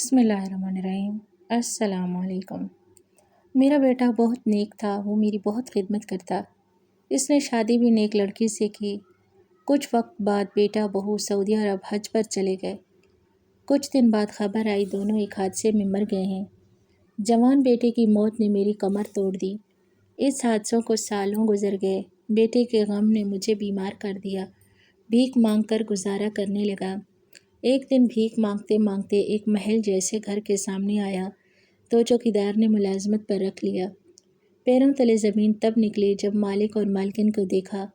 بسم اللہ الرحمن الرحیم۔ السلام علیکم۔ میرا بیٹا بہت نیک تھا، وہ میری بہت خدمت کرتا۔ اس نے شادی بھی نیک لڑکی سے کی۔ کچھ وقت بعد بیٹا بہو سعودی عرب حج پر چلے گئے۔ کچھ دن بعد خبر آئی دونوں ایک حادثے میں مر گئے ہیں۔ جوان بیٹے کی موت نے میری کمر توڑ دی۔ اس حادثوں کو سالوں گزر گئے۔ بیٹے کے غم نے مجھے بیمار کر دیا۔ بھیک مانگ کر گزارا کرنے لگا۔ ایک دن بھیک مانگتے مانگتے ایک محل جیسے گھر کے سامنے آیا تو چوکیدار نے ملازمت پر رکھ لیا۔ پیروں تلے زمین تب نکلی جب مالک اور مالکن کو دیکھا۔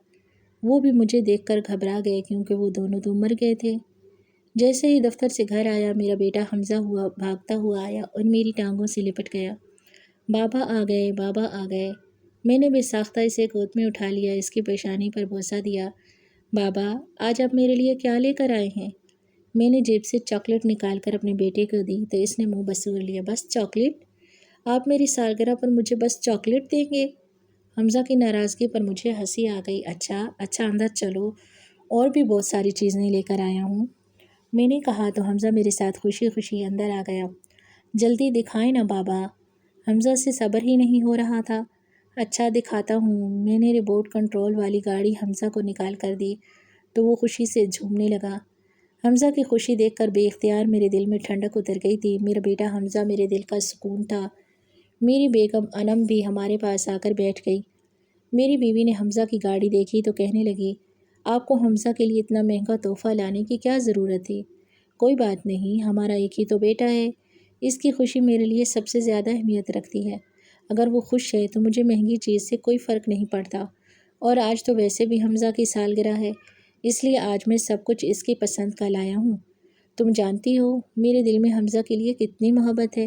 وہ بھی مجھے دیکھ کر گھبرا گئے کیونکہ وہ دونوں تو مر گئے تھے۔ جیسے ہی دفتر سے گھر آیا میرا بیٹا حمزہ بھاگتا ہوا آیا اور میری ٹانگوں سے لپٹ گیا۔ بابا آ گئے، بابا آ گئے۔ میں نے بے ساختہ اسے گود میں اٹھا لیا، اس کی پیشانی پر بوسہ دیا۔ بابا آج آپ میرے لیے کیا لے کر آئے ہیں؟ میں نے جیب سے چاکلیٹ نکال کر اپنے بیٹے کو دی تو اس نے منہ بسور لیا۔ بس چاکلیٹ؟ آپ میری سالگرہ پر مجھے بس چاکلیٹ دیں گے؟ حمزہ کی ناراضگی پر مجھے ہنسی آ گئی۔ اچھا اندر چلو، اور بھی بہت ساری چیزیں لے کر آیا ہوں۔ میں نے کہا تو حمزہ میرے ساتھ خوشی خوشی اندر آ گیا۔ جلدی دکھائیں نا بابا، حمزہ سے صبر ہی نہیں ہو رہا تھا۔ اچھا دکھاتا ہوں۔ میں نے ریموٹ کنٹرول والی گاڑی حمزہ کو نکال کر دی تو وہ خوشی سے جھومنے لگا۔ حمزہ کی خوشی دیکھ کر بے اختیار میرے دل میں ٹھنڈک اتر گئی تھی۔ میرا بیٹا حمزہ میرے دل کا سکون تھا۔ میری بیگم انم بھی ہمارے پاس آ کر بیٹھ گئی۔ میری بیوی نے حمزہ کی گاڑی دیکھی تو کہنے لگی، آپ کو حمزہ کے لیے اتنا مہنگا تحفہ لانے کی کیا ضرورت تھی؟ کوئی بات نہیں، ہمارا ایک ہی تو بیٹا ہے، اس کی خوشی میرے لیے سب سے زیادہ اہمیت رکھتی ہے۔ اگر وہ خوش ہے تو مجھے مہنگی چیز سے کوئی فرق نہیں پڑتا، اور آج تو ویسے بھی حمزہ کی سالگرہ ہے، اس لیے آج میں سب کچھ اس کی پسند کا لایا ہوں۔ تم جانتی ہو میرے دل میں حمزہ کے لیے کتنی محبت ہے۔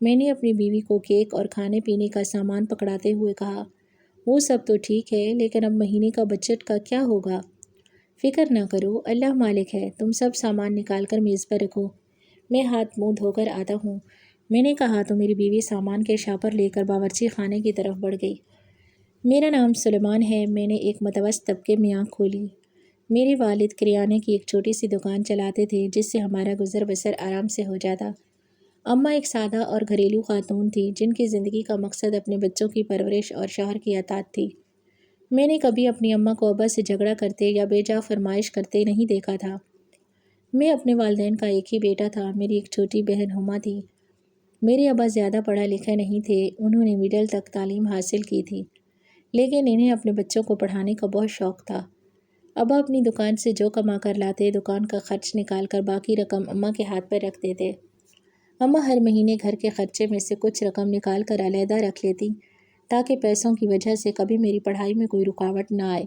میں نے اپنی بیوی کو کیک اور کھانے پینے کا سامان پکڑاتے ہوئے کہا، وہ سب تو ٹھیک ہے لیکن اب مہینے کا بجٹ کا کیا ہوگا؟ فکر نہ کرو، اللہ مالک ہے، تم سب سامان نکال کر میز پر رکھو، میں ہاتھ منہ دھو کر آتا ہوں۔ میں نے کہا تو میری بیوی سامان کے شاپر لے کر باورچی خانے کی طرف بڑھ گئی۔ میرا نام سلیمان ہے۔ میں نے ایک متوسط طبقے میں آنکھ کھولی۔ میرے والد کریانے کی ایک چھوٹی سی دکان چلاتے تھے جس سے ہمارا گزر بسر آرام سے ہو جاتا۔ اماں ایک سادہ اور گھریلو خاتون تھی جن کی زندگی کا مقصد اپنے بچوں کی پرورش اور شوہر کی اطاعت تھی۔ میں نے کبھی اپنی اماں کو ابا سے جھگڑا کرتے یا بے جا فرمائش کرتے نہیں دیکھا تھا۔ میں اپنے والدین کا ایک ہی بیٹا تھا۔ میری ایک چھوٹی بہن ہما تھی۔ میرے ابا زیادہ پڑھا لکھے نہیں تھے، انہوں نے مڈل تک تعلیم حاصل کی تھی، لیکن انہیں اپنے بچوں کو پڑھانے کا بہت شوق تھا۔ ابا اپنی دکان سے جو کما کر لاتے دکان کا خرچ نکال کر باقی رقم اماں کے ہاتھ پر رکھ دیتے۔ اماں ہر مہینے گھر کے خرچے میں سے کچھ رقم نکال کر علیحدہ رکھ لیتی تاکہ پیسوں کی وجہ سے کبھی میری پڑھائی میں کوئی رکاوٹ نہ آئے۔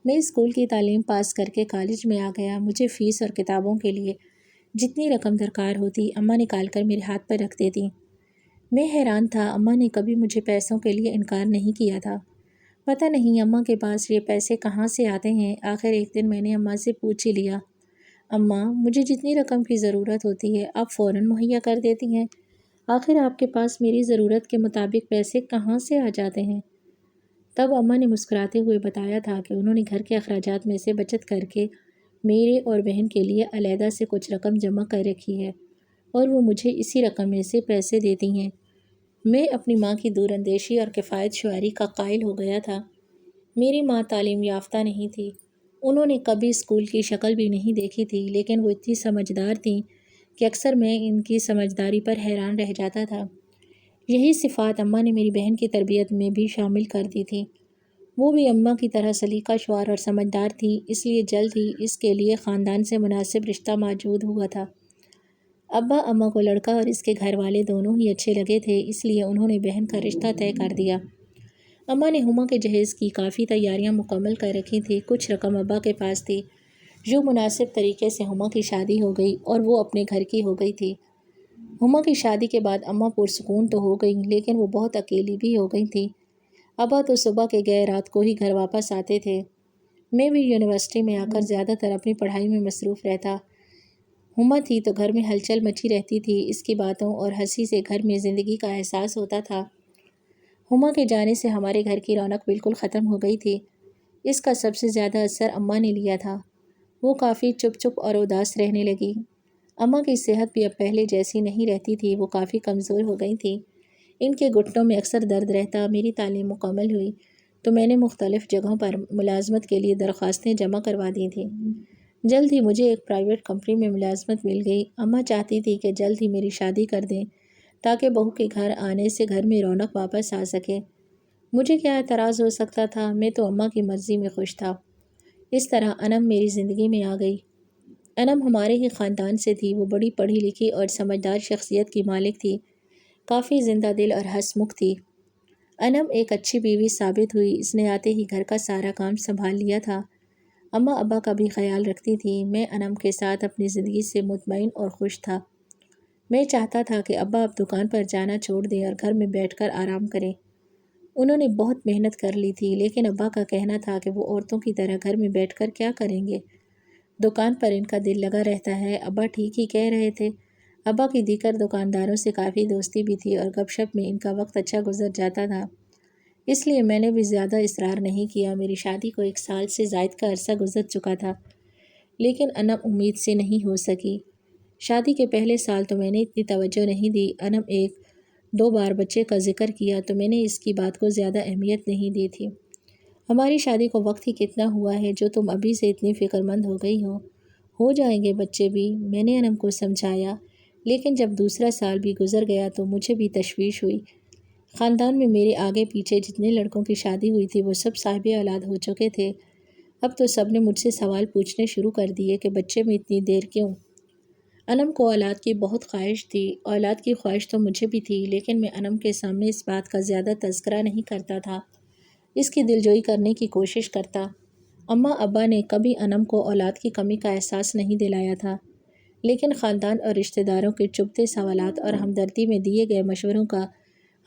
میں اسکول کی تعلیم پاس کر کے کالج میں آ گیا۔ مجھے فیس اور کتابوں کے لیے جتنی رقم درکار ہوتی اماں نکال کر میرے ہاتھ پر رکھ دیتی۔ میں حیران تھا، اماں نے کبھی مجھے پیسوں کے لیے انکار نہیں کیا تھا۔ پتہ نہیں اماں کے پاس یہ پیسے کہاں سے آتے ہیں۔ آخر ایک دن میں نے اماں سے پوچھ ہی لیا، اماں مجھے جتنی رقم کی ضرورت ہوتی ہے آپ فوراً مہیا کر دیتی ہیں، آخر آپ کے پاس میری ضرورت کے مطابق پیسے کہاں سے آ جاتے ہیں؟ تب اماں نے مسکراتے ہوئے بتایا تھا کہ انہوں نے گھر کے اخراجات میں سے بچت کر کے میرے اور بہن کے لیے علیحدہ سے کچھ رقم جمع کر رکھی ہے اور وہ مجھے اسی رقم میں سے پیسے دیتی ہیں۔ میں اپنی ماں کی دور اندیشی اور کفایت شعاری کا قائل ہو گیا تھا۔ میری ماں تعلیم یافتہ نہیں تھی، انہوں نے کبھی اسکول کی شکل بھی نہیں دیکھی تھی، لیکن وہ اتنی سمجھدار تھیں کہ اکثر میں ان کی سمجھداری پر حیران رہ جاتا تھا۔ یہی صفات اماں نے میری بہن کی تربیت میں بھی شامل کر دی تھی۔ وہ بھی اماں کی طرح سلیقہ شعار اور سمجھدار تھی، اس لیے جلد ہی اس کے لیے خاندان سے مناسب رشتہ موجود ہوا تھا۔ ابا اماں کو لڑکا اور اس کے گھر والے دونوں ہی اچھے لگے تھے، اس لیے انہوں نے بہن کا رشتہ طے کر دیا۔ اماں نے ہما کے جہیز کی کافی تیاریاں مکمل کر رکھی تھیں۔ کچھ رقم ابا کے پاس تھی جو مناسب طریقے سے ہما کی شادی ہو گئی اور وہ اپنے گھر کی ہو گئی تھی۔ ہما کی شادی کے بعد اماں پرسکون تو ہو گئیں لیکن وہ بہت اکیلی بھی ہو گئی تھیں۔ ابا تو صبح کے گئے رات کو ہی گھر واپس آتے تھے۔ میں بھی یونیورسٹی میں آ کر زیادہ تر اپنی پڑھائی میں مصروف رہتا۔ ہما تھی تو گھر میں ہلچل مچی رہتی تھی، اس کی باتوں اور ہنسی سے گھر میں زندگی کا احساس ہوتا تھا۔ ہما کے جانے سے ہمارے گھر کی رونق بالکل ختم ہو گئی تھی۔ اس کا سب سے زیادہ اثر اماں نے لیا تھا۔ وہ کافی چپ چپ اور اداس رہنے لگی۔ اماں کی صحت بھی اب پہلے جیسی نہیں رہتی تھی، وہ کافی کمزور ہو گئی تھیں۔ ان کے گھٹنوں میں اکثر درد رہتا۔ میری تعلیم مکمل ہوئی تو میں نے مختلف جگہوں پر ملازمت کے لیے درخواستیں جمع کروا دی تھیں۔ جلد ہی مجھے ایک پرائیویٹ کمپنی میں ملازمت مل گئی۔ اماں چاہتی تھی کہ جلد ہی میری شادی کر دیں تاکہ بہو کے گھر آنے سے گھر میں رونق واپس آ سکے۔ مجھے کیا اعتراض ہو سکتا تھا؟ میں تو اماں کی مرضی میں خوش تھا۔ اس طرح انم میری زندگی میں آ گئی۔ انم ہمارے ہی خاندان سے تھی۔ وہ بڑی پڑھی لکھی اور سمجھدار شخصیت کی مالک تھی، کافی زندہ دل اور ہنس مکھ تھی۔ انم ایک اچھی بیوی ثابت ہوئی۔ اس نے آتے ہی گھر کا سارا کام سنبھال لیا تھا۔ اماں ابا کا بھی خیال رکھتی تھی۔ میں انم کے ساتھ اپنی زندگی سے مطمئن اور خوش تھا۔ میں چاہتا تھا کہ ابا اب دکان پر جانا چھوڑ دیں اور گھر میں بیٹھ کر آرام کریں۔ انہوں نے بہت محنت کر لی تھی، لیکن ابا کا کہنا تھا کہ وہ عورتوں کی طرح گھر میں بیٹھ کر کیا کریں گے، دکان پر ان کا دل لگا رہتا ہے۔ ابا ٹھیک ہی کہہ رہے تھے۔ ابا کی دیگر دکانداروں سے کافی دوستی بھی تھی اور گپ شپ میں ان کا وقت اچھا گزر جاتا تھا، اس لیے میں نے بھی زیادہ اصرار نہیں کیا۔ میری شادی کو 1 سال سے زائد کا عرصہ گزر چکا تھا، لیکن انم امید سے نہیں ہو سکی۔ شادی کے پہلے سال تو میں نے اتنی توجہ نہیں دی۔ انم 1-2 بار بچے کا ذکر کیا تو میں نے اس کی بات کو زیادہ اہمیت نہیں دی تھی۔ ہماری شادی کو وقت ہی کتنا ہوا ہے جو تم ابھی سے اتنی فکر مند ہو گئی ہو جائیں گے بچے بھی، میں نے انم کو سمجھایا۔ لیکن جب دوسرا سال بھی گزر گیا تو مجھے بھی تشویش ہوئی۔ خاندان میں میرے آگے پیچھے جتنے لڑکوں کی شادی ہوئی تھی وہ سب صاحب اولاد ہو چکے تھے۔ اب تو سب نے مجھ سے سوال پوچھنے شروع کر دیے کہ بچے میں اتنی دیر کیوں؟ انم کو اولاد کی بہت خواہش تھی۔ اولاد کی خواہش تو مجھے بھی تھی، لیکن میں انم کے سامنے اس بات کا زیادہ تذکرہ نہیں کرتا تھا، اس کی دلجوئی کرنے کی کوشش کرتا۔ اماں ابا نے کبھی انم کو اولاد کی کمی کا احساس نہیں دلایا تھا، لیکن خاندان اور رشتہ داروں کے چبھتے سوالات اور ہمدردی میں دیے گئے مشوروں کا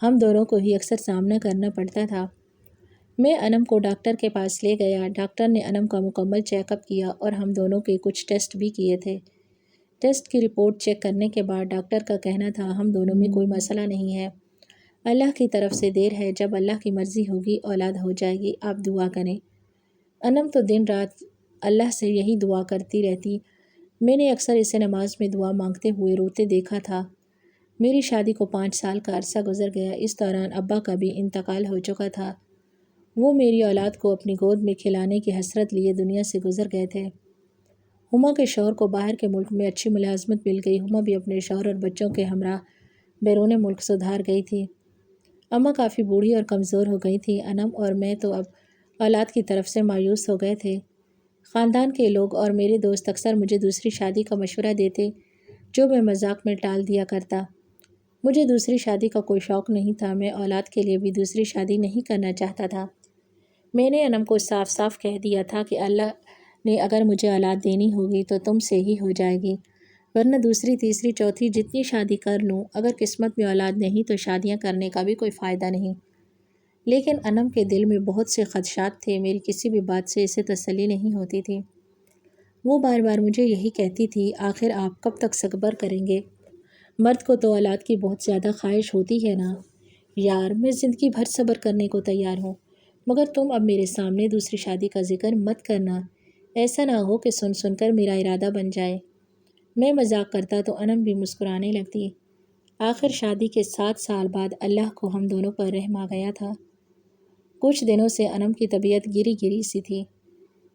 ہم دونوں کو ہی اکثر سامنا کرنا پڑتا تھا۔ میں انم کو ڈاکٹر کے پاس لے گیا۔ ڈاکٹر نے انم کا مکمل چیک اپ کیا اور ہم دونوں کے کچھ ٹیسٹ بھی کیے تھے۔ ٹیسٹ کی رپورٹ چیک کرنے کے بعد ڈاکٹر کا کہنا تھا ہم دونوں میں کوئی مسئلہ نہیں ہے، اللہ کی طرف سے دیر ہے، جب اللہ کی مرضی ہوگی اولاد ہو جائے گی، آپ دعا کریں۔ انم تو دن رات اللہ سے یہی دعا کرتی رہتی۔ میں نے اکثر اسے نماز میں دعا مانگتے ہوئے روتے دیکھا تھا۔ میری شادی کو 5 سال کا عرصہ گزر گیا۔ اس دوران ابا کا بھی انتقال ہو چکا تھا۔ وہ میری اولاد کو اپنی گود میں کھلانے کی حسرت لیے دنیا سے گزر گئے تھے۔ ہما کے شوہر کو باہر کے ملک میں اچھی ملازمت مل گئی۔ ہما بھی اپنے شوہر اور بچوں کے ہمراہ بیرون ملک سدھار گئی تھی۔ اماں کافی بوڑھی اور کمزور ہو گئی تھی۔ انم اور میں تو اب اولاد کی طرف سے مایوس ہو گئے تھے۔ خاندان کے لوگ اور میرے دوست اکثر مجھے دوسری شادی کا مشورہ دیتے، جو میں مذاق میں ٹال دیا کرتا۔ مجھے دوسری شادی کا کوئی شوق نہیں تھا۔ میں اولاد کے لیے بھی دوسری شادی نہیں کرنا چاہتا تھا۔ میں نے انم کو صاف صاف کہہ دیا تھا کہ اللہ نے اگر مجھے اولاد دینی ہوگی تو تم سے ہی ہو جائے گی، ورنہ دوسری تیسری چوتھی جتنی شادی کر لوں، اگر قسمت میں اولاد نہیں تو شادیاں کرنے کا بھی کوئی فائدہ نہیں۔ لیکن انم کے دل میں بہت سے خدشات تھے۔ میری کسی بھی بات سے اسے تسلی نہیں ہوتی تھی۔ وہ بار بار مجھے یہی کہتی تھی آخر آپ کب تک صبر کریں گے؟ مرد کو تو اولاد کی بہت زیادہ خواہش ہوتی ہے نا۔ یار میں زندگی بھر صبر کرنے کو تیار ہوں، مگر تم اب میرے سامنے دوسری شادی کا ذکر مت کرنا، ایسا نہ ہو کہ سن سن کر میرا ارادہ بن جائے۔ میں مذاق کرتا تو انم بھی مسکرانے لگتی۔ آخر شادی کے 7 سال بعد اللہ کو ہم دونوں پر رحم آ گیا تھا۔ کچھ دنوں سے انم کی طبیعت گری گری سی تھی۔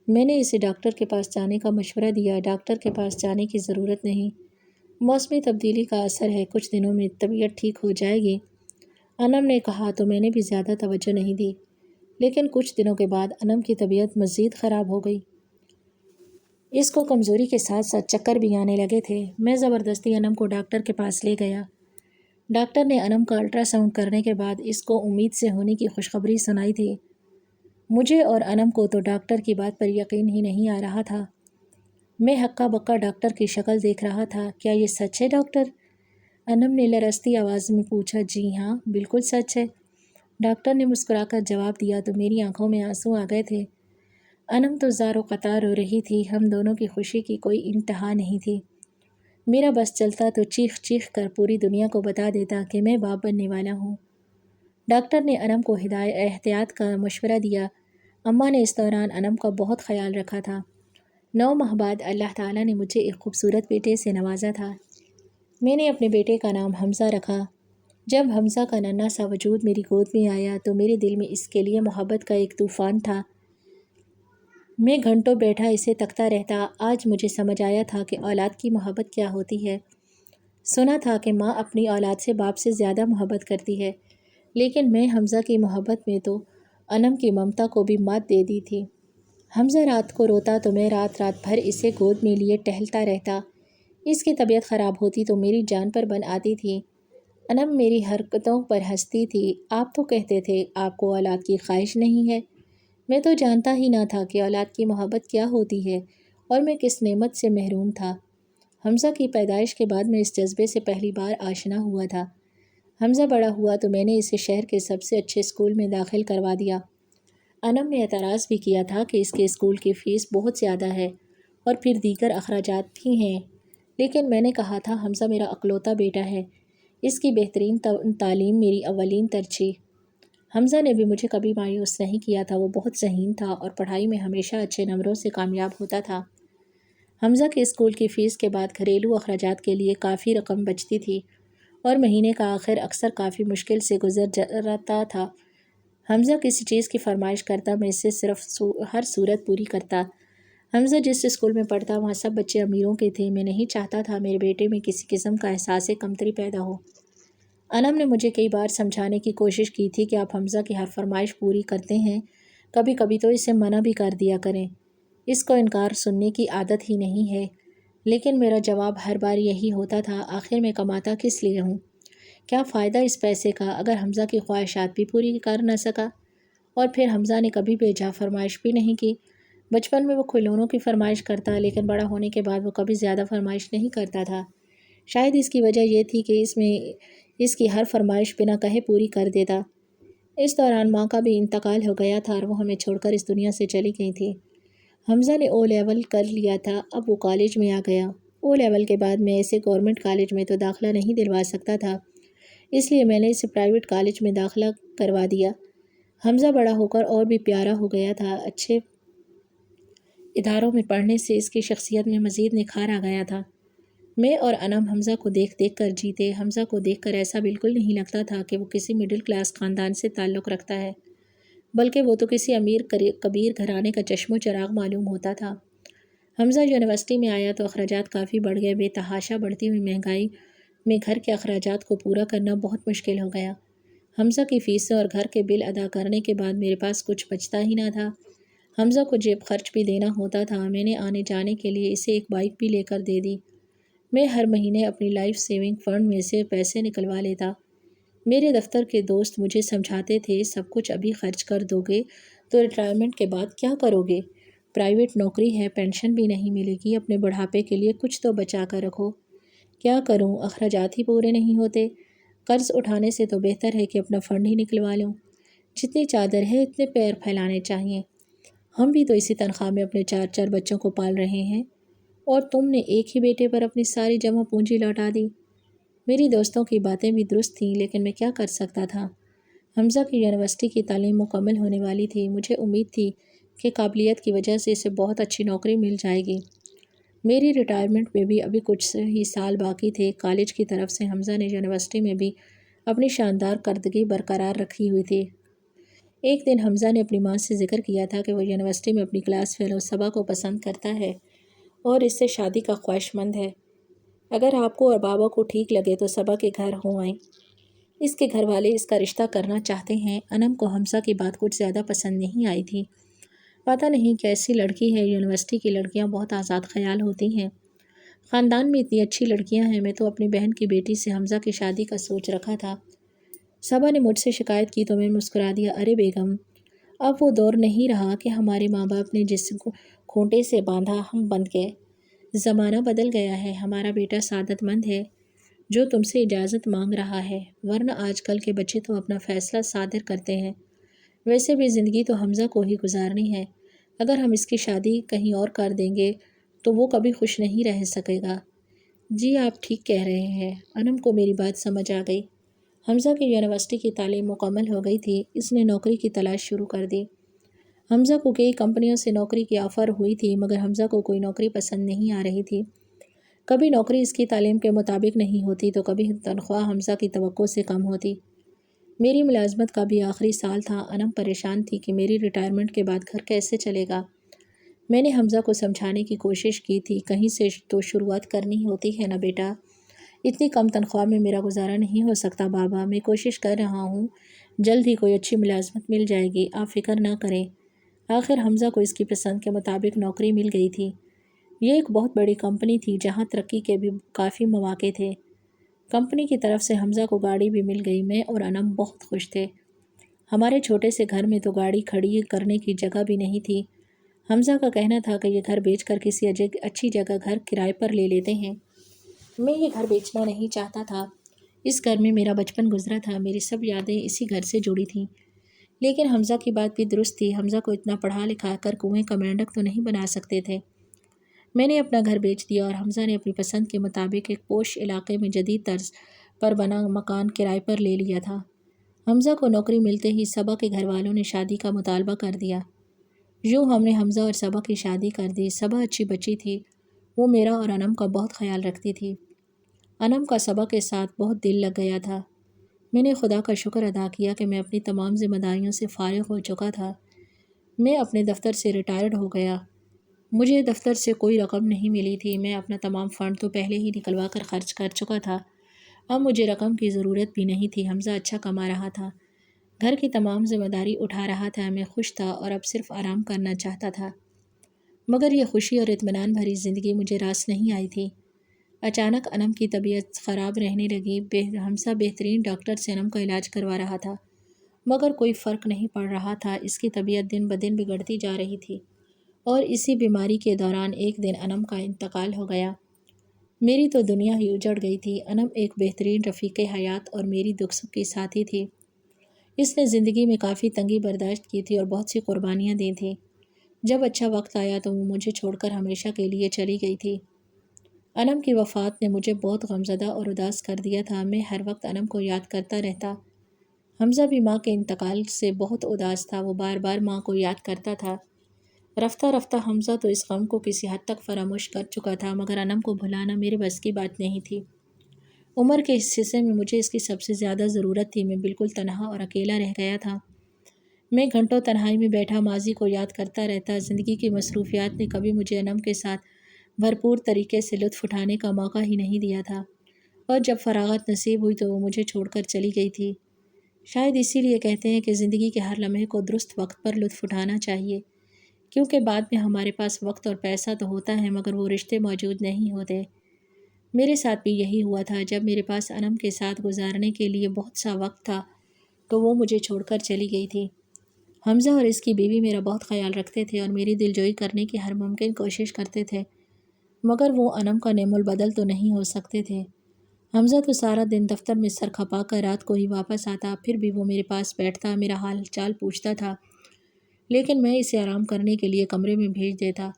میں نے اسے ڈاکٹر کے پاس جانے کا مشورہ دیا۔ ڈاکٹر کے پاس جانے کی ضرورت نہیں، موسمی تبدیلی کا اثر ہے، کچھ دنوں میں طبیعت ٹھیک ہو جائے گی، انم نے کہا تو میں نے بھی زیادہ توجہ نہیں دی۔ لیکن کچھ دنوں کے بعد انم کی طبیعت مزید خراب ہو گئی۔ اس کو کمزوری کے ساتھ ساتھ چکر بھی آنے لگے تھے۔ میں زبردستی انم کو ڈاکٹر کے پاس لے گیا۔ ڈاکٹر نے انم کا الٹرا ساؤنڈ کرنے کے بعد اس کو امید سے ہونے کی خوشخبری سنائی تھی۔ مجھے اور انم کو تو ڈاکٹر کی بات پر یقین ہی نہیں آ رہا تھا۔ میں ہکا بکا ڈاکٹر کی شکل دیکھ رہا تھا۔ کیا یہ سچ ہے ڈاکٹر؟ انم نے لرزتی آواز میں پوچھا۔ جی ہاں، بالکل سچ ہے، ڈاکٹر نے مسکرا کر جواب دیا تو میری آنکھوں میں آنسو آ گئے تھے۔ انم تو زار و قطار رو رہی تھی۔ ہم دونوں کی خوشی کی کوئی انتہا نہیں تھی۔ میرا بس چلتا تو چیخ چیخ کر پوری دنیا کو بتا دیتا کہ میں باپ بننے والا ہوں۔ ڈاکٹر نے انم کو احتیاط کا مشورہ دیا۔ اماں نے اس دوران انم کا بہت خیال رکھا تھا۔ 9 ماہ بعد اللہ تعالیٰ نے مجھے ایک خوبصورت بیٹے سے نوازا تھا۔ میں نے اپنے بیٹے کا نام حمزہ رکھا۔ جب حمزہ کا ننھا سا وجود میری گود میں آیا تو میرے دل میں اس کے لیے محبت کا ایک طوفان تھا۔ میں گھنٹوں بیٹھا اسے تکتا رہتا۔ آج مجھے سمجھ آیا تھا کہ اولاد کی محبت کیا ہوتی ہے۔ سنا تھا کہ ماں اپنی اولاد سے باپ سے زیادہ محبت کرتی ہے، لیکن میں حمزہ کی محبت میں تو انم کی ممتا کو بھی مات دے دی تھی۔ حمزہ رات کو روتا تو میں رات بھر اسے گود میں لیے ٹہلتا رہتا۔ اس کی طبیعت خراب ہوتی تو میری جان پر بن آتی تھی۔ انم میری حرکتوں پر ہنستی تھی۔ آپ تو کہتے تھے آپ کو اولاد کی خواہش نہیں ہے۔ میں تو جانتا ہی نہ تھا کہ اولاد کی محبت کیا ہوتی ہے اور میں کس نعمت سے محروم تھا۔ حمزہ کی پیدائش کے بعد میں اس جذبے سے پہلی بار آشنا ہوا تھا۔ حمزہ بڑا ہوا تو میں نے اسے شہر کے سب سے اچھے اسکول میں داخل کروا دیا۔ انم نے اعتراض بھی کیا تھا کہ اس کے اسکول کی فیس بہت زیادہ ہے اور پھر دیگر اخراجات بھی ہیں، لیکن میں نے کہا تھا حمزہ میرا اکلوتا بیٹا ہے، اس کی بہترین تعلیم میری اولین ترجیح۔ حمزہ نے بھی مجھے کبھی مایوس نہیں کیا تھا۔ وہ بہت ذہین تھا اور پڑھائی میں ہمیشہ اچھے نمبروں سے کامیاب ہوتا تھا۔ حمزہ کے اسکول کی فیس کے بعد گھریلو اخراجات کے لیے کافی رقم بچتی تھی اور مہینے کا آخر اکثر کافی مشکل سے گزرتا تھا۔ حمزہ کسی چیز کی فرمائش کرتا، میں اسے صرف ہر صورت پوری کرتا۔ حمزہ جس اسکول میں پڑھتا وہاں سب بچے امیروں کے تھے۔ میں نہیں چاہتا تھا میرے بیٹے میں کسی قسم کا احساس کمتری پیدا ہو۔ انم نے مجھے کئی بار سمجھانے کی کوشش کی تھی کہ آپ حمزہ کی ہر فرمائش پوری کرتے ہیں، کبھی کبھی تو اسے منع بھی کر دیا کریں، اس کو انکار سننے کی عادت ہی نہیں ہے۔ لیکن میرا جواب ہر بار یہی ہوتا تھا، آخر میں کماتا کس لیے ہوں؟ کیا فائدہ اس پیسے کا اگر حمزہ کی خواہشات بھی پوری کر نہ سکا؟ اور پھر حمزہ نے کبھی بے جا فرمائش بھی نہیں کی۔ بچپن میں وہ کھلونوں کی فرمائش کرتا، لیکن بڑا ہونے کے بعد وہ کبھی زیادہ فرمائش نہیں کرتا تھا۔ شاید اس کی وجہ یہ تھی کہ اس کی ہر فرمائش بنا کہے پوری کر دیتا۔ اس دوران ماں کا بھی انتقال ہو گیا تھا اور وہ ہمیں چھوڑ کر اس دنیا سے چلی گئی تھی۔ حمزہ نے او لیول کر لیا تھا، اب وہ کالج میں آ گیا۔ او لیول کے بعد میں اسے گورنمنٹ کالج میں تو داخلہ نہیں دلوا سکتا تھا، اس لیے میں نے اسے پرائیویٹ کالج میں داخلہ کروا دیا۔ حمزہ بڑا ہو کر اور بھی پیارا ہو گیا تھا۔ اچھے اداروں میں پڑھنے سے اس کی شخصیت میں مزید نکھار آ گیا تھا۔ میں اور انم حمزہ کو دیکھ کر جیتے۔ حمزہ کو دیکھ کر ایسا بالکل نہیں لگتا تھا کہ وہ کسی مڈل کلاس خاندان سے تعلق رکھتا ہے، بلکہ وہ تو کسی امیر کبیر گھرانے کا چشم و چراغ معلوم ہوتا تھا۔ حمزہ یونیورسٹی میں آیا تو اخراجات کافی بڑھ گئے۔ بے تحاشا بڑھتی ہوئی مہنگائی میں گھر کے اخراجات کو پورا کرنا بہت مشکل ہو گیا۔ حمزہ کی فیسیں اور گھر کے بل ادا کرنے کے بعد میرے پاس کچھ بچتا ہی نہ تھا۔ حمزہ کو جیب خرچ بھی دینا ہوتا تھا۔ میں نے آنے جانے کے لیے اسے ایک بائک بھی لے کر دے دی۔ میں ہر مہینے اپنی لائف سیونگ فنڈ میں سے پیسے نکلوا لیتا۔ میرے دفتر کے دوست مجھے سمجھاتے تھے، سب کچھ ابھی خرچ کر دو گے تو ریٹائرمنٹ کے بعد کیا کرو گے؟ پرائیویٹ نوکری ہے، پینشن بھی نہیں ملے گی، اپنے بڑھاپے کے لیے کچھ تو بچا کر رکھو۔ کیا کروں، اخراجات ہی پورے نہیں ہوتے۔ قرض اٹھانے سے تو بہتر ہے کہ اپنا فنڈ ہی نکلوا لوں۔ جتنی چادر ہے اتنے پیر پھیلانے چاہیے۔ ہم بھی تو اسی تنخواہ میں اپنے 4 بچوں کو پال رہے ہیں، اور تم نے ایک ہی بیٹے پر اپنی ساری جمع پونجی لوٹا دی۔ میری دوستوں کی باتیں بھی درست تھیں، لیکن میں کیا کر سکتا تھا؟ حمزہ کی یونیورسٹی کی تعلیم مکمل ہونے والی تھی۔ مجھے امید تھی کہ قابلیت کی وجہ سے اسے بہت اچھی نوکری مل جائے گی۔ میری ریٹائرمنٹ میں بھی ابھی کچھ ہی سال باقی تھے۔ کالج کی طرف سے حمزہ نے یونیورسٹی میں بھی اپنی شاندار کارکردگی برقرار رکھی ہوئی تھی۔ ایک دن حمزہ نے اپنی ماں سے ذکر کیا تھا کہ وہ یونیورسٹی میں اپنی کلاس فیلو صبا کو پسند کرتا ہے اور اس سے شادی کا خواہش مند ہے۔ اگر آپ کو اور بابا کو ٹھیک لگے تو صبا کے گھر ہو آئیں۔ اس کے گھر والے اس کا رشتہ کرنا چاہتے ہیں۔ انم کو حمزہ کی بات کچھ زیادہ پسند نہیں آئی تھی۔ پتہ نہیں کیسی لڑکی ہے، یونیورسٹی کی لڑکیاں بہت آزاد خیال ہوتی ہیں۔ خاندان میں اتنی اچھی لڑکیاں ہیں، میں تو اپنی بہن کی بیٹی سے حمزہ کی شادی کا سوچ رکھا تھا۔ صبا نے مجھ سے شکایت کی تو میں مسکرا دیا، ارے بیگم، اب وہ دور نہیں رہا کہ ہمارے ماں باپ نے جس کھونٹے سے باندھا ہم بندھ گئے۔ زمانہ بدل گیا ہے، ہمارا بیٹا سعادت مند ہے جو تم سے اجازت مانگ رہا ہے، ورنہ آج کل کے بچے تو اپنا فیصلہ صادر کرتے ہیں۔ ویسے بھی زندگی تو حمزہ کو ہی گزارنی ہے، اگر ہم اس کی شادی کہیں اور کر دیں گے تو وہ کبھی خوش نہیں رہ سکے گا۔ جی آپ ٹھیک کہہ رہے ہیں۔ انم کو میری بات سمجھ آ گئی۔ حمزہ کی یونیورسٹی کی تعلیم مکمل ہو گئی تھی، اس نے نوکری کی تلاش شروع کر دی۔ حمزہ کو کئی کمپنیوں سے نوکری کی آفر ہوئی تھی، مگر حمزہ کو کوئی نوکری پسند نہیں آ رہی تھی۔ کبھی نوکری اس کی تعلیم کے مطابق نہیں ہوتی تو کبھی تنخواہ حمزہ کی توقع سے کم ہوتی۔ میری ملازمت کا بھی آخری سال تھا۔ انم پریشان تھی کہ میری ریٹائرمنٹ کے بعد گھر کیسے چلے گا۔ میں نے حمزہ کو سمجھانے کی کوشش کی تھی، کہیں سے تو شروعات کرنی ہوتی ہے نا بیٹا، اتنی کم تنخواہ میں میرا گزارا نہیں ہو سکتا بابا، میں کوشش کر رہا ہوں، جلد ہی کوئی اچھی ملازمت مل جائے گی، آپ فکر نہ کریں۔ آخر حمزہ کو اس کی پسند کے مطابق نوکری مل گئی تھی۔ یہ ایک بہت بڑی کمپنی تھی جہاں ترقی کے بھی کافی مواقع تھے۔ کمپنی کی طرف سے حمزہ کو گاڑی بھی مل گئی۔ میں اور انم بہت خوش تھے۔ ہمارے چھوٹے سے گھر میں تو گاڑی کھڑی کرنے کی جگہ بھی نہیں تھی۔ حمزہ کا کہنا تھا کہ یہ گھر بیچ کر کسی اچھی جگہ گھر کرائے پر لے لیتے ہیں۔ میں یہ گھر بیچنا نہیں چاہتا تھا۔ اس گھر میں میرا بچپن گزرا تھا، میری سب یادیں اسی گھر سے جڑی تھیں۔ لیکن حمزہ کی بات بھی درست تھی، حمزہ کو اتنا پڑھا لکھا کر کنویں کا مینڈک تو نہیں بنا سکتے تھے۔ میں نے اپنا گھر بیچ دیا اور حمزہ نے اپنی پسند کے مطابق ایک پوش علاقے میں جدید طرز پر بنا مکان کرائے پر لے لیا تھا۔ حمزہ کو نوکری ملتے ہی صبا کے گھر والوں نے شادی کا مطالبہ کر دیا۔ یوں ہم نے حمزہ اور صبا کی شادی کر دی۔ صبا اچھی بچی تھی، وہ میرا اور انم کا بہت خیال رکھتی تھی۔ انم کا صبا کے ساتھ بہت دل لگ گیا تھا۔ میں نے خدا کا شکر ادا کیا کہ میں اپنی تمام ذمہ داریوں سے فارغ ہو چکا تھا۔ میں اپنے دفتر سے ریٹائرڈ ہو گیا۔ مجھے دفتر سے کوئی رقم نہیں ملی تھی، میں اپنا تمام فنڈ تو پہلے ہی نکلوا کر خرچ کر چکا تھا، اب مجھے رقم کی ضرورت بھی نہیں تھی۔ حمزہ اچھا کما رہا تھا، گھر کی تمام ذمہ داری اٹھا رہا تھا، میں خوش تھا اور اب صرف آرام کرنا چاہتا تھا۔ مگر یہ خوشی اور اطمینان بھری زندگی مجھے راس نہیں آئی تھی۔ اچانک انم کی طبیعت خراب رہنے لگی۔ حمزہ بہترین ڈاکٹر سے انم کا علاج کروا رہا تھا، مگر کوئی فرق نہیں پڑ رہا تھا۔ اس کی طبیعت دن بدن بگڑتی جا رہی تھی اور اسی بیماری کے دوران ایک دن انم کا انتقال ہو گیا۔ میری تو دنیا ہی اجڑ گئی تھی۔ انم ایک بہترین رفیق حیات اور میری دکھ سکھ کی ساتھی تھی۔ اس نے زندگی میں کافی تنگی برداشت کی تھی اور بہت سی قربانیاں دی تھیں۔ جب اچھا وقت آیا تو وہ مجھے چھوڑ کر ہمیشہ کے لیے چلی گئی تھی۔ انم کی وفات نے مجھے بہت غمزدہ اور اداس کر دیا تھا۔ میں ہر وقت انم کو یاد کرتا رہتا۔ حمزہ بھی ماں کے انتقال سے بہت اداس تھا، وہ بار بار ماں کو یاد کرتا تھا۔ رفتہ رفتہ حمزہ تو اس غم کو کسی حد تک فراموش کر چکا تھا، مگر انم کو بھلانا میرے بس کی بات نہیں تھی۔ عمر کے اس حصے میں مجھے اس کی سب سے زیادہ ضرورت تھی۔ میں بالکل تنہا اور اکیلا رہ گیا تھا۔ میں گھنٹوں تنہائی میں بیٹھا ماضی کو یاد کرتا رہتا۔ زندگی کی مصروفیات نے کبھی مجھے انم کے ساتھ بھرپور طریقے سے لطف اٹھانے کا موقع ہی نہیں دیا تھا، اور جب فراغت نصیب ہوئی تو وہ مجھے چھوڑ کر چلی گئی تھی۔ شاید اسی لیے کہتے ہیں کہ زندگی کے ہر لمحے کو درست وقت پر لطف اٹھانا چاہیے، کیونکہ بعد میں ہمارے پاس وقت اور پیسہ تو ہوتا ہے مگر وہ رشتے موجود نہیں ہوتے۔ میرے ساتھ بھی یہی ہوا تھا۔ جب میرے پاس انم کے ساتھ گزارنے کے لیے بہت سا وقت تھا تو وہ مجھے چھوڑ کر چلی گئی تھی۔ حمزہ اور اس کی بیوی میرا بہت خیال رکھتے تھے اور میری دلجوئی کرنے کی ہر ممکن کوشش کرتے تھے، مگر وہ انم کا نعم البدل تو نہیں ہو سکتے تھے۔ حمزہ تو سارا دن دفتر میں سر کھپا کر رات کو ہی واپس آتا، پھر بھی وہ میرے پاس بیٹھتا، میرا حال چال پوچھتا تھا، لیکن میں اسے آرام کرنے کے لیے کمرے میں بھیج دیتا۔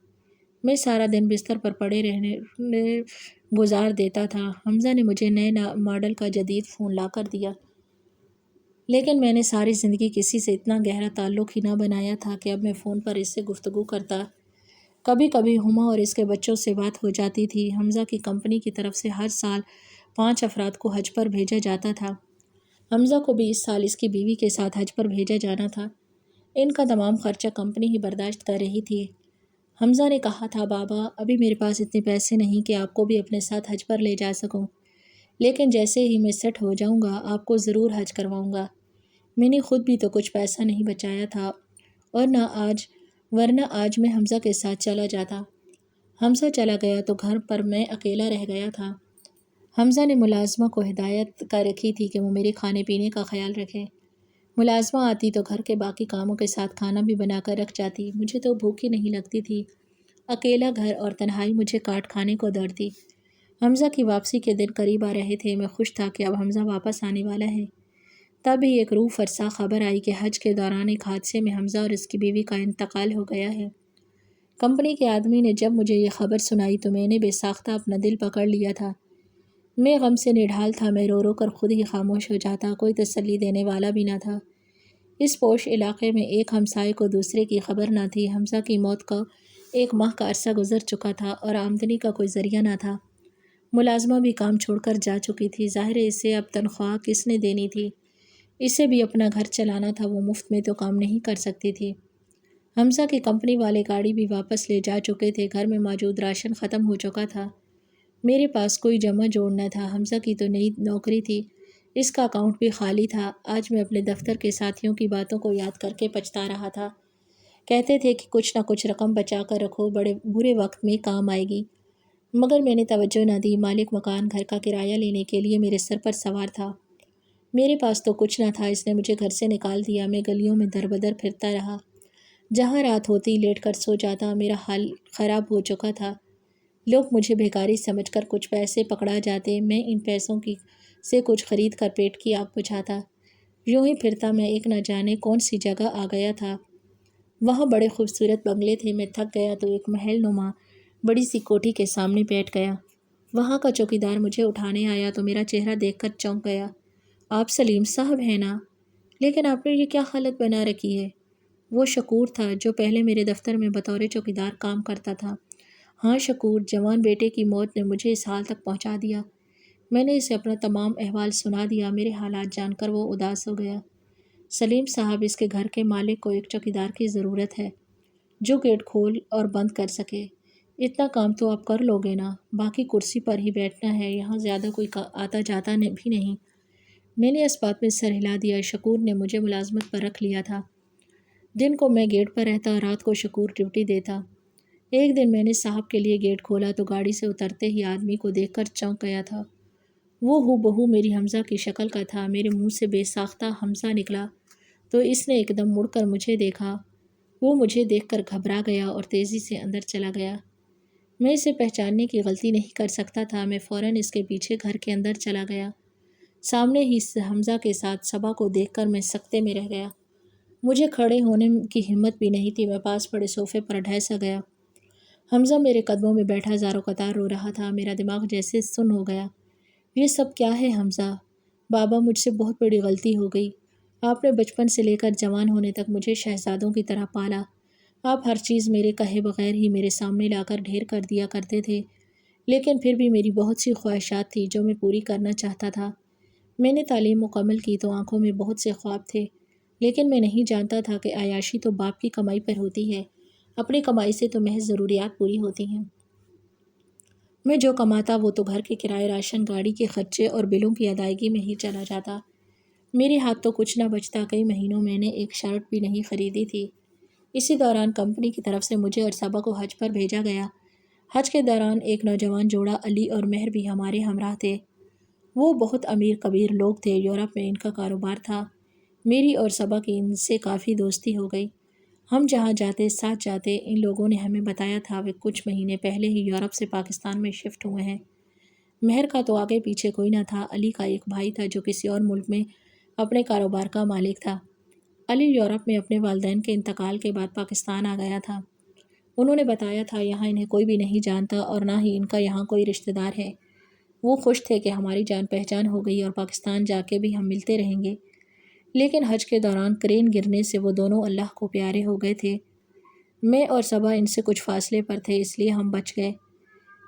میں سارا دن بستر پر پڑے رہنے گزار دیتا تھا۔ حمزہ نے مجھے نئے ماڈل کا جدید فون لا کر دیا، لیکن میں نے ساری زندگی کسی سے اتنا گہرا تعلق ہی نہ بنایا تھا کہ اب میں فون پر اس سے گفتگو کرتا۔ کبھی کبھی ہما اور اس کے بچوں سے بات ہو جاتی تھی۔ حمزہ کی کمپنی کی طرف سے ہر سال 5 افراد کو حج پر بھیجا جاتا تھا۔ حمزہ کو بھی اس سال اس کی بیوی کے ساتھ حج پر بھیجا جانا تھا۔ ان کا تمام خرچہ کمپنی ہی برداشت کر رہی تھی۔ حمزہ نے کہا تھا، بابا ابھی میرے پاس اتنے پیسے نہیں کہ آپ کو بھی اپنے ساتھ حج پر لے جا سکوں، لیکن جیسے ہی میں سیٹ ہو جاؤں گا آپ کو ضرور حج کرواؤں گا۔ میں نے خود بھی تو کچھ پیسہ نہیں بچایا تھا ورنہ آج میں حمزہ کے ساتھ چلا جاتا۔ حمزہ چلا گیا تو گھر پر میں اکیلا رہ گیا تھا۔ حمزہ نے ملازمہ کو ہدایت کر رکھی تھی کہ وہ میرے کھانے پینے کا خیال رکھے۔ ملازمہ آتی تو گھر کے باقی کاموں کے ساتھ کھانا بھی بنا کر رکھ جاتی۔ مجھے تو بھوک ہی نہیں لگتی تھی۔ اکیلا گھر اور تنہائی مجھے کاٹ کھانے کو درتی۔ حمزہ کی واپسی کے دن قریب آ رہے تھے۔ میں خوش تھا کہ اب حمزہ واپس آنے والا ہے۔ تب ہی ایک روح فرسا خبر آئی کہ حج کے دوران ایک حادثے میں حمزہ اور اس کی بیوی کا انتقال ہو گیا ہے۔ کمپنی کے آدمی نے جب مجھے یہ خبر سنائی تو میں نے بے ساختہ اپنا دل پکڑ لیا تھا۔ میں غم سے نڈھال تھا، میں رو رو کر خود ہی خاموش ہو جاتا، کوئی تسلی دینے والا بھی نہ تھا۔ اس پوش علاقے میں ایک ہمسائے کو دوسرے کی خبر نہ تھی۔ حمزہ کی موت کا 1 ماہ کا عرصہ گزر چکا تھا اور آمدنی کا کوئی ذریعہ نہ تھا۔ ملازمہ بھی کام چھوڑ کر جا چکی تھی۔ ظاہر ہے اسے اب تنخواہ کس نے دینی تھی؟ اسے بھی اپنا گھر چلانا تھا، وہ مفت میں تو کام نہیں کر سکتی تھی۔ حمزہ کی کمپنی والے گاڑی بھی واپس لے جا چکے تھے۔ گھر میں موجود راشن ختم ہو چکا تھا۔ میرے پاس کوئی جمع جوڑ نہ تھا۔ حمزہ کی تو نئی نوکری تھی، اس کا اکاؤنٹ بھی خالی تھا۔ آج میں اپنے دفتر کے ساتھیوں کی باتوں کو یاد کر کے پچھتا رہا تھا۔ کہتے تھے کہ کچھ نہ کچھ رقم بچا کر رکھو، بڑے برے وقت میں کام آئے گی، مگر میں نے توجہ نہ دی۔ مالک مکان گھر کا کرایہ لینے کے لیے میرے سر پر سوار تھا۔ میرے پاس تو کچھ نہ تھا، اس نے مجھے گھر سے نکال دیا۔ میں گلیوں میں در بدر پھرتا رہا۔ جہاں رات ہوتی لیٹ کر سو جاتا۔ میرا حال خراب ہو چکا تھا۔ لوگ مجھے بھیکاری سمجھ کر کچھ پیسے پکڑا جاتے، میں ان پیسوں سے کچھ خرید کر پیٹ کی آگ بجھاتا۔ یوں ہی پھرتا میں ایک نہ جانے کون سی جگہ آ گیا تھا۔ وہاں بڑے خوبصورت بنگلے تھے۔ میں تھک گیا تو ایک محل نما بڑی سی کوٹھی کے سامنے بیٹھ گیا۔ وہاں کا چوکیدار مجھے اٹھانے آیا تو میرا چہرہ دیکھ کر چونک گیا۔ آپ سلیم صاحب ہیں نا؟ لیکن آپ نے یہ کیا حالت بنا رکھی ہے؟ وہ شکور تھا جو پہلے میرے دفتر میں بطور چوکیدار کام کرتا تھا۔ ہاں شکور، جوان بیٹے کی موت نے مجھے اس حال تک پہنچا دیا۔ میں نے اسے اپنا تمام احوال سنا دیا۔ میرے حالات جان کر وہ اداس ہو گیا۔ سلیم صاحب، اس کے گھر کے مالک کو ایک چوکیدار کی ضرورت ہے جو گیٹ کھول اور بند کر سکے۔ اتنا کام تو آپ کر لو گے نا؟ باقی کرسی پر ہی بیٹھنا ہے، یہاں زیادہ کوئی آتا جاتا بھی نہیں۔ میں نے اس بات میں سر ہلا دیا۔ شکور نے مجھے ملازمت پر رکھ لیا تھا۔ دن کو میں گیٹ پر رہتا، رات کو شکور ڈیوٹی دیتا۔ ایک دن میں نے صاحب کے لیے گیٹ کھولا تو گاڑی سے اترتے ہی آدمی کو دیکھ کر چونک گیا تھا۔ وہ ہو بہو میری حمزہ کی شکل کا تھا۔ میرے منہ سے بے ساختہ حمزہ نکلا تو اس نے ایک دم مڑ کر مجھے دیکھا۔ وہ مجھے دیکھ کر گھبرا گیا اور تیزی سے اندر چلا گیا۔ میں اسے پہچاننے کی غلطی نہیں کر سکتا تھا۔ میں فوراً اس کے پیچھے گھر کے اندر چلا گیا۔ سامنے ہی حمزہ کے ساتھ صبا کو دیکھ کر میں سکتے میں رہ گیا۔ مجھے کھڑے ہونے کی ہمت بھی نہیں تھی۔ میں پاس پڑے صوفے پر ڈھہ سا گیا۔ حمزہ میرے قدموں میں بیٹھا زاروں قطار رو رہا تھا۔ میرا دماغ جیسے سن ہو گیا۔ یہ سب کیا ہے حمزہ؟ بابا، مجھ سے بہت بڑی غلطی ہو گئی۔ آپ نے بچپن سے لے کر جوان ہونے تک مجھے شہزادوں کی طرح پالا۔ آپ ہر چیز میرے کہے بغیر ہی میرے سامنے لا کر ڈھیر کر دیا کرتے تھے، لیکن پھر بھی میری بہت سی خواہشات تھیں جو میں پوری کرنا چاہتا تھا۔ میں نے تعلیم مکمل کی تو آنکھوں میں بہت سے خواب تھے، لیکن میں نہیں جانتا تھا کہ عیاشی تو باپ کی کمائی پر ہوتی ہے، اپنی کمائی سے تو محض ضروریات پوری ہوتی ہیں۔ میں جو کماتا وہ تو گھر کے کرائے، راشن، گاڑی کے خرچے اور بلوں کی ادائیگی میں ہی چلا جاتا۔ میرے ہاتھ تو کچھ نہ بچتا۔ کئی مہینوں میں نے ایک شرٹ بھی نہیں خریدی تھی۔ اسی دوران کمپنی کی طرف سے مجھے اور صبا کو حج پر بھیجا گیا۔ حج کے دوران ایک نوجوان جوڑا علی اور مہر بھی ہمارے ہمراہ تھے۔ وہ بہت امیر کبیر لوگ تھے، یورپ میں ان کا کاروبار تھا۔ میری اور صبا کی ان سے کافی دوستی ہو گئی۔ ہم جہاں جاتے ساتھ جاتے۔ ان لوگوں نے ہمیں بتایا تھا وہ کچھ مہینے پہلے ہی یورپ سے پاکستان میں شفٹ ہوئے ہیں۔ مہر کا تو آگے پیچھے کوئی نہ تھا۔ علی کا ایک بھائی تھا جو کسی اور ملک میں اپنے کاروبار کا مالک تھا۔ علی یورپ میں اپنے والدین کے انتقال کے بعد پاکستان آ گیا تھا۔ انہوں نے بتایا تھا یہاں انہیں کوئی بھی نہیں جانتا اور نہ ہی ان کا یہاں کوئی رشتہ دار ہے۔ وہ خوش تھے کہ ہماری جان پہچان ہو گئی اور پاکستان جا کے بھی ہم ملتے رہیں گے۔ لیکن حج کے دوران کرین گرنے سے وہ دونوں اللہ کو پیارے ہو گئے تھے۔ میں اور صبا ان سے کچھ فاصلے پر تھے، اس لیے ہم بچ گئے۔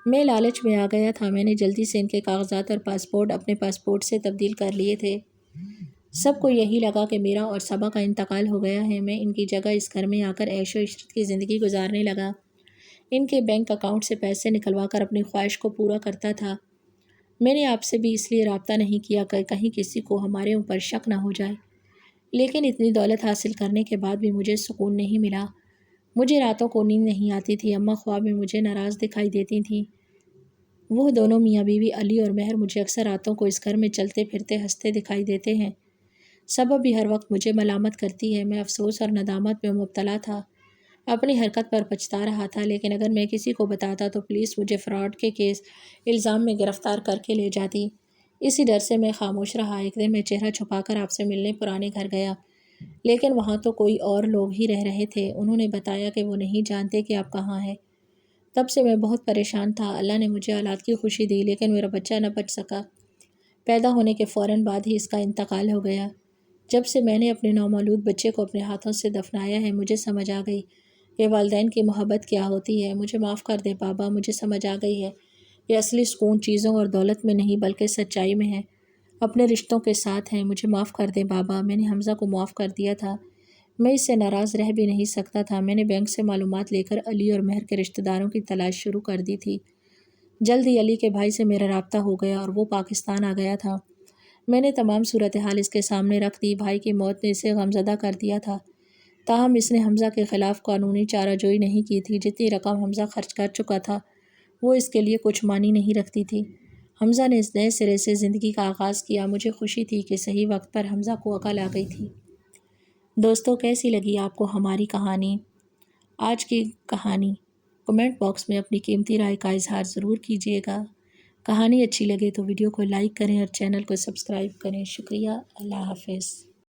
میں لالچ میں آ گیا تھا۔ میں نے جلدی سے ان کے کاغذات اور پاسپورٹ اپنے پاسپورٹ سے تبدیل کر لیے تھے۔ سب کو یہی لگا کہ میرا اور صبا کا انتقال ہو گیا ہے۔ میں ان کی جگہ اس گھر میں آ کر عیش و عشرت کی زندگی گزارنے لگا۔ ان کے بینک اکاؤنٹ سے پیسے نکلوا کر اپنی خواہش کو پورا کرتا تھا۔ میں نے آپ سے بھی اس لیے رابطہ نہیں کیا کہ کہیں کسی کو ہمارے اوپر شک نہ ہو جائے، لیکن اتنی دولت حاصل کرنے کے بعد بھی مجھے سکون نہیں ملا۔ مجھے راتوں کو نیند نہیں آتی تھی۔ اماں خواب میں مجھے ناراض دکھائی دیتی تھیں۔ وہ دونوں میاں بیوی علی اور مہر مجھے اکثر راتوں کو اس گھر میں چلتے پھرتے ہنستے دکھائی دیتے ہیں۔ سبب بھی ہر وقت مجھے ملامت کرتی ہے۔ میں افسوس اور ندامت میں مبتلا تھا، اپنی حرکت پر پچھتا رہا تھا، لیکن اگر میں کسی کو بتاتا تو پولیس مجھے فراڈ کے الزام میں گرفتار کر کے لے جاتی۔ اسی ڈر سے میں خاموش رہا۔ ایک دن میں چہرہ چھپا کر آپ سے ملنے پرانے گھر گیا، لیکن وہاں تو کوئی اور لوگ ہی رہ رہے تھے۔ انہوں نے بتایا کہ وہ نہیں جانتے کہ آپ کہاں ہیں۔ تب سے میں بہت پریشان تھا۔ اللہ نے مجھے اولاد کی خوشی دی، لیکن میرا بچہ نہ بچ سکا۔ پیدا ہونے کے فوراً بعد ہی اس کا انتقال ہو گیا۔ جب سے میں نے اپنے نومولود بچے کو اپنے ہاتھوں سے دفنایا ہے مجھے سمجھ آ گئی کہ والدین کی محبت کیا ہوتی ہے۔ مجھے معاف کر دے بابا، مجھے سمجھ آ گئی ہے کہ اصلی سکون چیزوں اور دولت میں نہیں بلکہ سچائی میں ہے، اپنے رشتوں کے ساتھ ہیں۔ مجھے معاف کر دے بابا، میں نے حمزہ کو معاف کر دیا تھا، میں اس سے ناراض رہ بھی نہیں سکتا تھا۔ میں نے بینک سے معلومات لے کر علی اور مہر کے رشتہ داروں کی تلاش شروع کر دی تھی۔ جلد ہی علی کے بھائی سے میرا رابطہ ہو گیا اور وہ پاکستان آ گیا تھا۔ میں نے تمام صورتحال اس کے سامنے رکھ دی۔ بھائی کی موت نے اسے غمزدہ کر دیا تھا، تاہم اس نے حمزہ کے خلاف قانونی چارہ جوئی نہیں کی تھی۔ جتنی رقم حمزہ خرچ کر چکا تھا وہ اس کے لیے کچھ معنی نہیں رکھتی تھی۔ حمزہ نے اس نئے سرے سے زندگی کا آغاز کیا۔ مجھے خوشی تھی کہ صحیح وقت پر حمزہ کو عقل آ گئی تھی۔ دوستو، کیسی لگی آپ کو ہماری کہانی؟ آج کی کہانی کمنٹ باکس میں اپنی قیمتی رائے کا اظہار ضرور کیجیے گا۔ کہانی اچھی لگے تو ویڈیو کو لائک کریں اور چینل کو سبسکرائب کریں۔ شکریہ۔ اللہ حافظ۔